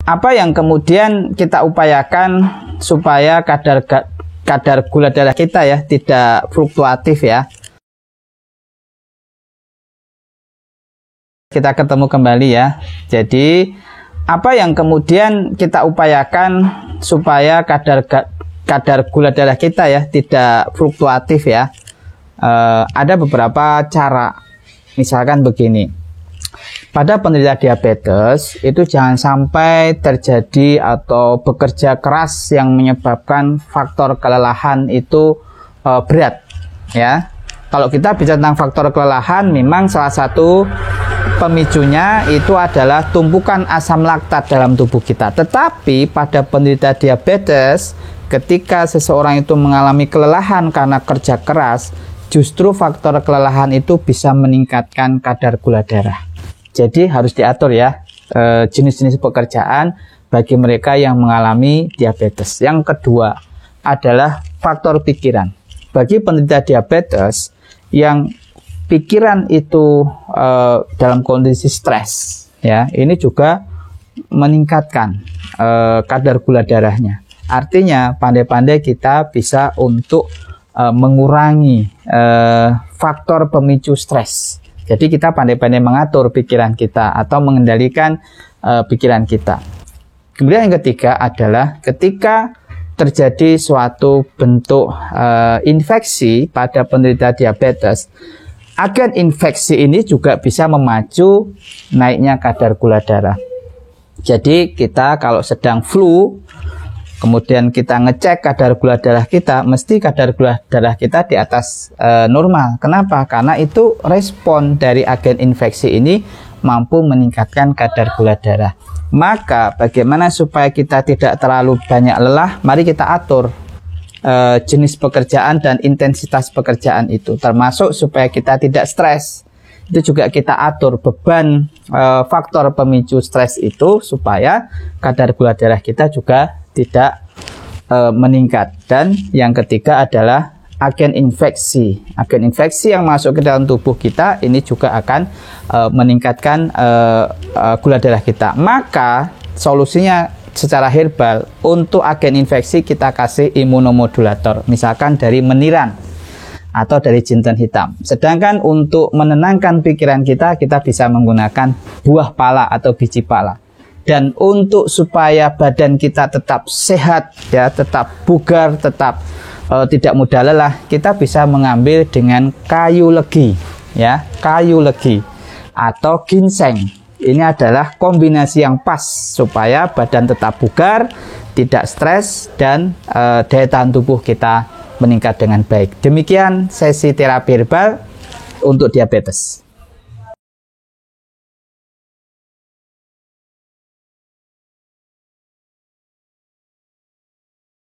apa yang kemudian kita upayakan supaya kadar gula darah kita ya tidak fluktuatif ya. Kita ketemu kembali ya. Jadi apa yang kemudian kita upayakan supaya kadar gula darah kita ya tidak fluktuatif ya. Ada beberapa cara. Misalkan begini. Pada penderita diabetes itu jangan sampai terjadi atau bekerja keras yang menyebabkan faktor kelelahan itu berat ya. Kalau kita bicara tentang faktor kelelahan, memang salah satu pemicunya itu adalah tumpukan asam laktat dalam tubuh kita. Tetapi pada penderita diabetes, ketika seseorang itu mengalami kelelahan karena kerja keras, justru faktor kelelahan itu bisa meningkatkan kadar gula darah. Jadi harus diatur ya jenis-jenis pekerjaan bagi mereka yang mengalami diabetes. Yang kedua adalah faktor pikiran. Bagi penderita diabetes yang pikiran itu dalam kondisi stres, ya, ini juga meningkatkan kadar gula darahnya. Artinya pandai-pandai kita bisa untuk mengurangi faktor pemicu stres. Jadi kita pandai-pandai mengatur pikiran kita atau mengendalikan pikiran kita. Kemudian yang ketiga adalah ketika terjadi suatu bentuk infeksi pada penderita diabetes, agen infeksi ini juga bisa memacu naiknya kadar gula darah. Jadi kita kalau sedang flu, kemudian kita ngecek kadar gula darah kita, mesti kadar gula darah kita di atas normal. Kenapa? Karena itu respon dari agen infeksi ini mampu meningkatkan kadar gula darah. Maka bagaimana supaya kita tidak terlalu banyak lelah? Mari kita atur jenis pekerjaan dan intensitas pekerjaan itu, termasuk supaya kita tidak stres. Itu juga kita atur beban faktor pemicu stres itu supaya kadar gula darah kita juga tidak meningkat. Dan yang ketiga adalah agen infeksi. Agen infeksi yang masuk ke dalam tubuh kita ini juga akan meningkatkan gula darah kita. Maka solusinya secara herbal untuk agen infeksi kita kasih imunomodulator, misalkan dari meniran atau dari jinten hitam. Sedangkan untuk menenangkan pikiran kita bisa menggunakan buah pala atau biji pala. Dan untuk supaya badan kita tetap sehat ya, tetap bugar, tetap tidak mudah lelah, kita bisa mengambil dengan kayu legi ya, kayu legi atau ginseng. Ini adalah kombinasi yang pas supaya badan tetap bugar, tidak stres, dan daya tahan tubuh kita meningkat dengan baik. Demikian sesi terapi herbal untuk diabetes.